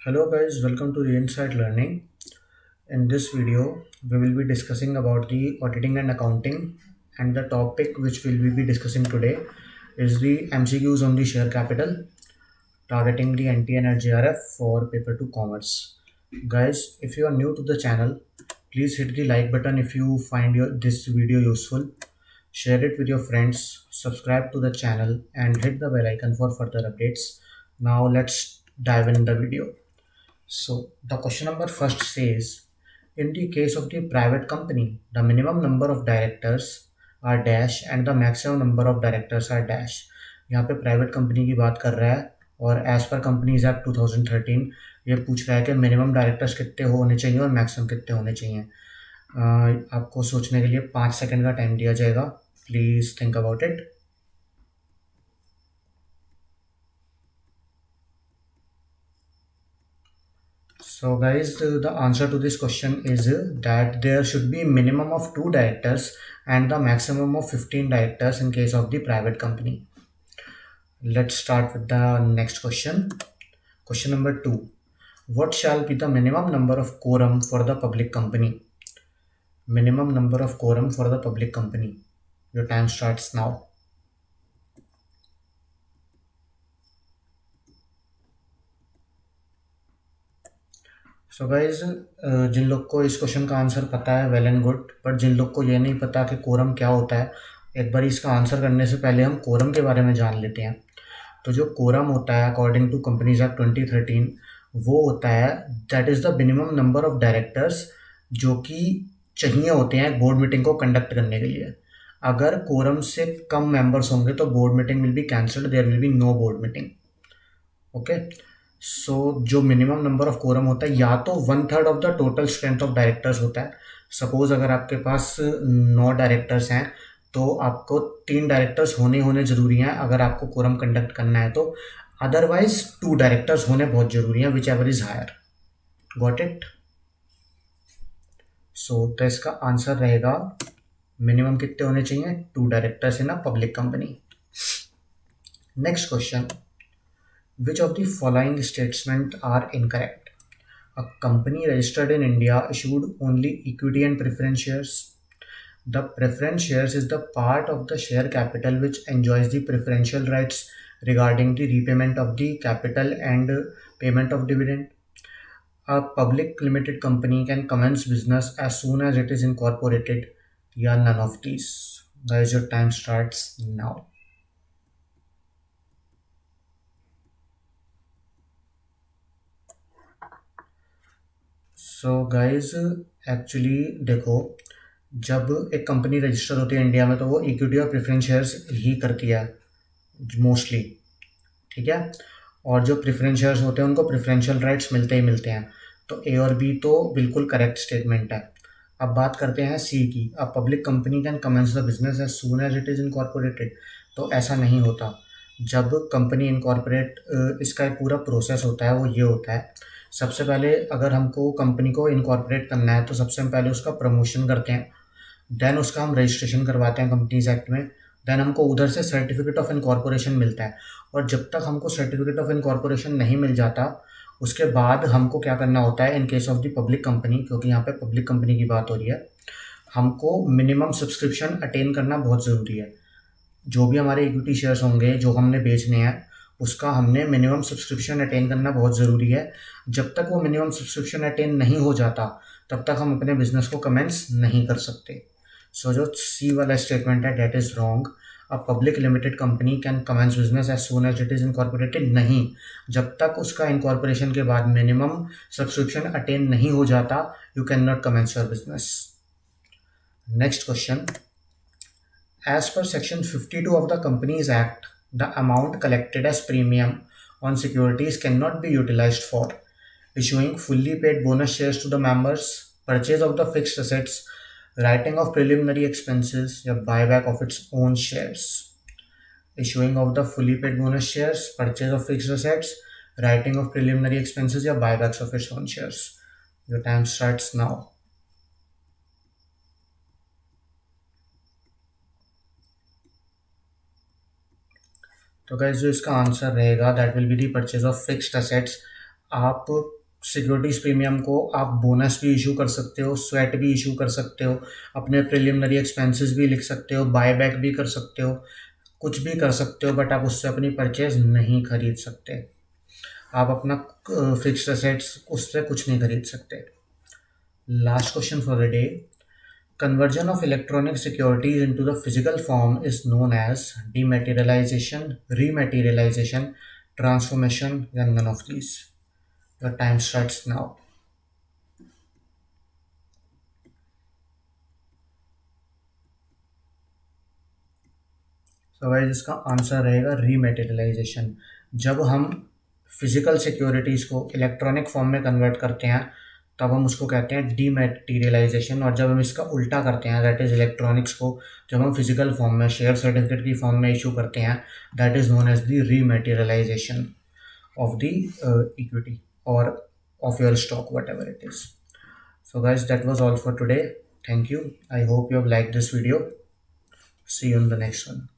Hello guys, welcome to the Insight Learning. In this video, we will be discussing about the auditing and accounting, and the topic which we will be discussing today is the MCQs on the share capital, targeting the NT and GRF for paper 2 commerce. Guys, if you are new to the channel, please hit the like button if you find this video useful. Share it with your friends, subscribe to the channel and hit the bell icon for further updates. Now let's dive in the video. So the question number first says, in the case of the private company, the minimum number of directors are dash and the maximum number of directors are dash. यहाँ पे private company की बात कर रहा है और as per companies act 2013 ये पूछ रहा है कि मिनिमम डायरेक्टर्स कितने होने चाहिए और मैक्सिमम कितने होने चाहिए। आपको सोचने के लिए 5 सेकंड का टाइम दिया जाएगा। Please think about it. So guys, the answer to this question is that there should be minimum of 2 directors and the maximum of 15 directors in case of the private company. Let's start with the next question. Question number 2. What shall be the minimum number of quorum for the public company? Minimum number of quorum for the public company. Your time starts now. So guys, जिन लोग को इस question का answer पता है well and good, but जिन लोग को ये नहीं पता कि कोरम क्या होता है, एक बार इसका आंसर करने से पहले हम कोरम के बारे में जान लेते हैं। तो जो कोरम होता है अकॉर्डिंग टू कंपनीज एक्ट 2013, वो होता है that is the minimum number of directors जो कि चाहिए होते हैं बोर्ड मीटिंग को कंडक्ट करने के लिए। अगर कोरम से कम मेंबर्स होंगे तो board meeting will be cancelled, there will be no board meeting. Okay, so जो मिनिमम नंबर ऑफ कोरम होता है या तो 1/3 of the total strength of directors होता है। सपोज अगर आपके पास 9 डायरेक्टर्स हैं तो आपको 3 डायरेक्टर्स होने होने ज़रूरी हैं अगर आपको कोरम कंडक्ट करना है तो। अदरवाइज 2 डायरेक्टर्स होने बहुत ज़रूरी हैं, whichever is higher. Got it? So तो इसका आंसर रहेगा मिनिमम कितने होने चाहिए? 2 directors in a public company. Next question, which of the following statements are incorrect? A company registered in India issued only equity and preference shares. The preference shares is the part of the share capital which enjoys the preferential rights regarding the repayment of the capital and payment of dividend. A public limited company can commence business as soon as it is incorporated. Yeah, none of these. Guys, your time starts now. So guys, actually देखो, जब एक company register होती है India में तो वो equity और preference shares ही करती है मोस्टली, ठीक है। और जो प्रेफरेंस शेयर्स होते हैं उनको प्रेफरेंशियल राइट्स मिलते ही मिलते हैं। तो ए और बी तो बिल्कुल करेक्ट स्टेटमेंट है। अब बात करते हैं सी की। A public company can commence the business as soon as it is incorporated. तो ऐसा नहीं होता। जब कंपनी इनकॉर्पोरेट, इसका एक पूरा प्रोसेस होता है, वो ये होता है, सबसे पहले अगर हमको कंपनी को इनकॉर्पोरेट करना है तो सबसे हम पहले उसका प्रमोशन करते हैं, देन उसका हम रजिस्ट्रेशन करवाते हैं कंपनीज एक्ट में, देन हमको उधर से सर्टिफिकेट ऑफ इनकॉर्पोरेशन मिलता है। और जब तक हमको सर्टिफिकेट ऑफ इनकॉर्पोरेशन नहीं मिल जाता उसके बाद हमको क्या करना होता है in case of the public company, क्योंकि यहाँ पे पब्लिक कंपनी की बात हो रही है, हमको मिनिमम सब्सक्रिप्शन अटेन करना बहुत ज़रूरी है। जो भी हमारे इक्विटी शेयर्स होंगे जो हमने बेचने हैं उसका हमने मिनिमम सब्सक्रिप्शन अटेन करना बहुत ज़रूरी है। जब तक वो मिनिमम सब्सक्रिप्शन अटेन नहीं हो जाता तब तक हम अपने बिजनेस को कमेंस नहीं कर सकते। सो जो सी वाला स्टेटमेंट है that is wrong. A public limited company can commence business as soon as it is incorporated नहीं, जब तक उसका इनकॉर्पोरेशन के बाद मिनिमम सब्सक्रिप्शन अटेन नहीं हो जाता you can not commence your business. Next question, as per section 52 of the Companies Act, the amount collected as premium on securities cannot be utilized for issuing fully paid bonus shares to the members, purchase of the fixed assets, writing of preliminary expenses, or buyback of its own shares. Issuing of the fully paid bonus shares, purchase of fixed assets, writing of preliminary expenses, or buybacks of its own shares. Your time starts now. तो guys, जो इसका answer रहेगा that will be the purchase of fixed assets. आप securities premium को आप bonus भी issue कर सकते हो, स्वेट भी इशू कर सकते हो, अपने प्रिलिमिनरी एक्सपेंसेस भी लिख सकते हो, बायबैक भी कर सकते हो, कुछ भी कर सकते हो, बट आप उससे अपनी परचेज नहीं खरीद सकते। आप अपना फिक्स्ड असेट्स उससे कुछ नहीं खरीद सकते। Last question for the day, conversion of electronic securities into the physical form is known as dematerialization, rematerialization, transformation, and none of these. Your time starts now. So guys, इसका answer रहेगा रीमेटेरियलाइजेशन। जब हम physical securities को electronic form में convert करते हैं तब हम उसको कहते हैं डीमेटीरियलाइजेशन, और जब हम इसका उल्टा करते हैं दैट इज़ इलेक्ट्रॉनिक्स को जब हम फिजिकल फॉर्म में शेयर सर्टिफिकेट की फॉर्म में इशू करते हैं that is known as the rematerialisation of the equity or of your stock, whatever it is. So guys, that was all for today. Thank you. I hope you have liked this video. See you in the next one.